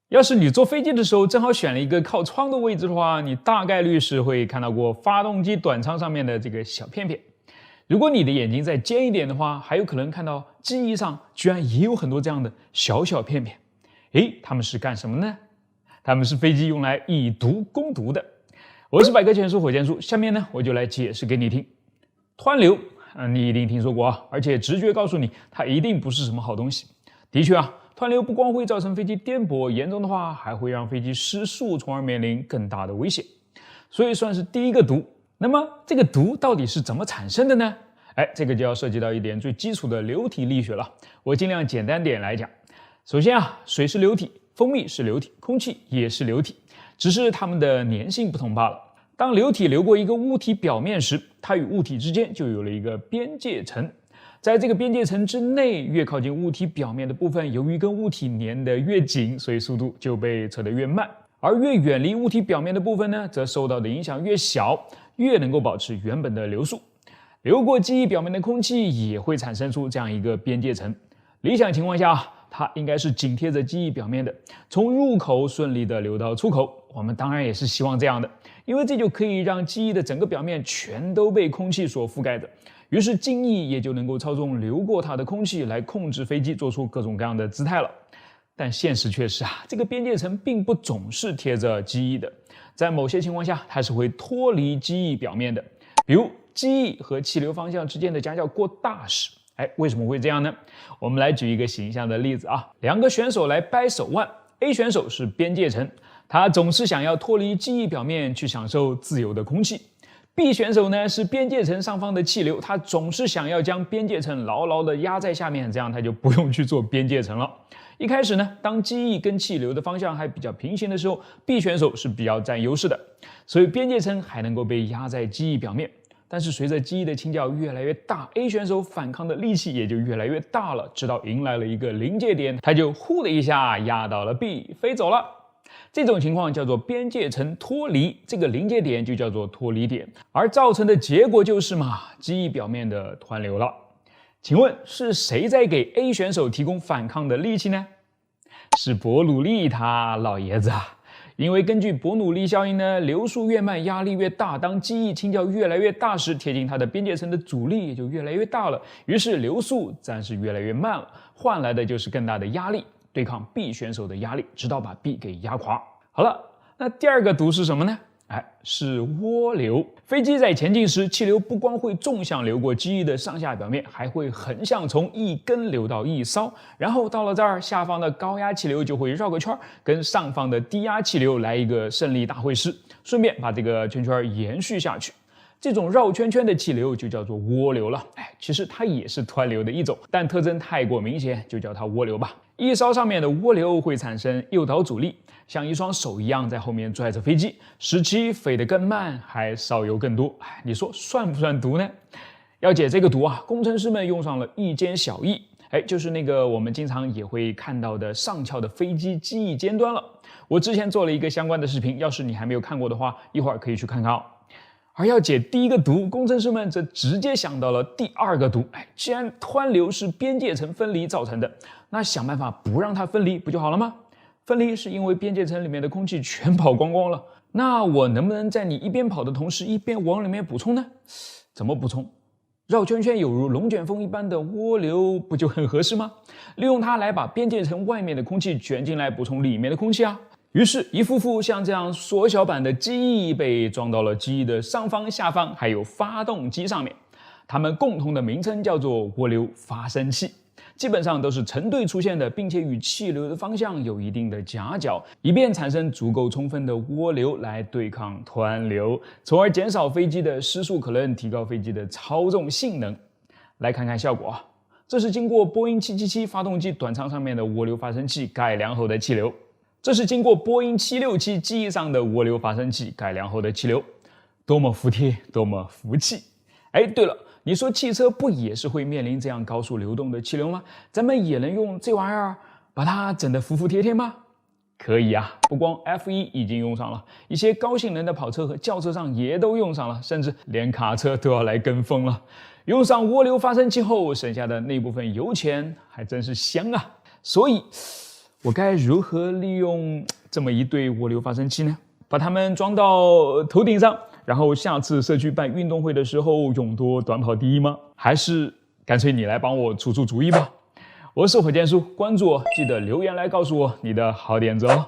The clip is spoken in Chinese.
要是你坐飞机的时候正好选了一个靠窗的位置的话，你大概率是会看到过发动机短舱上面的这个小片片。如果你的眼睛再尖一点的话，还有可能看到机翼上居然也有很多这样的小小片片。它们是干什么呢？它们是飞机用来以毒攻毒的。我是百科全书火箭叔，下面呢我就来解释给你听。湍流你一定听说过啊，而且直觉告诉你它一定不是什么好东西。的确啊，湍流不光会造成飞机颠簸，严重的话还会让飞机失速，从而面临更大的危险，所以算是第一个毒。那么这个毒到底是怎么产生的呢？这个就要涉及到一点最基础的流体力学了，我尽量简单点来讲。首先啊，水是流体，蜂蜜是流体，空气也是流体，只是它们的粘性不同罢了。当流体流过一个物体表面时，它与物体之间就有了一个边界层。在这个边界层之内，越靠近物体表面的部分，由于跟物体粘得越紧，所以速度就被扯得越慢；而越远离物体表面的部分呢，则受到的影响越小，越能够保持原本的流速。流过机翼表面的空气也会产生出这样一个边界层。理想情况下，它应该是紧贴着机翼表面的，从入口顺利的流到出口。我们当然也是希望这样的，因为这就可以让机翼的整个表面全都被空气所覆盖着。于是襟翼也就能够操纵流过它的空气来控制飞机做出各种各样的姿态了。但现实却是这个边界层并不总是贴着机翼的，在某些情况下它是会脱离机翼表面的，比如机翼和气流方向之间的夹角过大时。为什么会这样呢？我们来举一个形象的例子啊，两个选手来掰手腕， A 选手是边界层，他总是想要脱离机翼表面去享受自由的空气。B 选手呢是边界层上方的气流，他总是想要将边界层牢牢地压在下面，这样他就不用去做边界层了。一开始呢，当机翼跟气流的方向还比较平行的时候， B 选手是比较占优势的，所以边界层还能够被压在机翼表面。但是随着机翼的倾角越来越大， A 选手反抗的力气也就越来越大了，直到迎来了一个临界点，他就呼的一下压倒了 B， 飞走了。这种情况叫做边界层脱离，这个临界点就叫做脱离点，而造成的结果就是机翼表面的湍流了。请问是谁在给 A 选手提供反抗的力气呢？是伯努利他老爷子啊。因为根据伯努利效应呢，流速越慢，压力越大。当机翼倾角越来越大时，贴近它的边界层的阻力也就越来越大了，于是流速暂时越来越慢了，换来的就是更大的压力，对抗 B 选手的压力，直到把 B 给压垮。好了，那第二个毒是什么呢？是涡流。飞机在前进时，气流不光会纵向流过机翼的上下表面，还会横向从翼根流到翼梢，然后到了这儿，下方的高压气流就会绕个圈，跟上方的低压气流来一个胜利大会师，顺便把这个圈圈延续下去。这种绕圈圈的气流就叫做涡流了。其实它也是湍流的一种，但特征太过明显，就叫它涡流吧。翼梢上面的涡流会产生诱导阻力，像一双手一样在后面拽着飞机，使其飞得更慢，还烧油更多。你说算不算毒呢？要解这个毒工程师们用上了翼尖小翼，就是那个我们经常也会看到的上翘的飞机机翼尖端了。我之前做了一个相关的视频，要是你还没有看过的话，一会儿可以去看看。而要解第一个毒，工程师们则直接想到了第二个毒。既然湍流是边界层分离造成的，那想办法不让它分离不就好了吗？分离是因为边界层里面的空气全跑光光了，那我能不能在你一边跑的同时一边往里面补充呢？怎么补充？绕圈圈有如龙卷风一般的涡流不就很合适吗？利用它来把边界层外面的空气卷进来，补充里面的空气啊。于是一副副像这样缩小版的机翼被装到了机翼的上方、下方还有发动机上面，它们共同的名称叫做涡流发生器，基本上都是成对出现的，并且与气流的方向有一定的夹角，以便产生足够充分的涡流来对抗湍流，从而减少飞机的失速可能，提高飞机的操纵性能。来看看效果这是经过波音777发动机短舱上面的涡流发生器改良后的气流，这是经过波音767机翼上的涡流发生器改良后的气流，多么服帖，多么服气！对了，你说汽车不也是会面临这样高速流动的气流吗？咱们也能用这玩意儿把它整得服服帖帖吗？可以不光 F1 已经用上了，一些高性能的跑车和轿车上也都用上了，甚至连卡车都要来跟风了。用上涡流发生器后，剩下的那部分油钱还真是香啊！所以我该如何利用这么一对涡流发生器呢？把它们装到头顶上，然后下次社区办运动会的时候勇夺短跑第一吗？还是干脆你来帮我出主意吧？我是火箭叔，关注我，记得留言来告诉我你的好点子哦。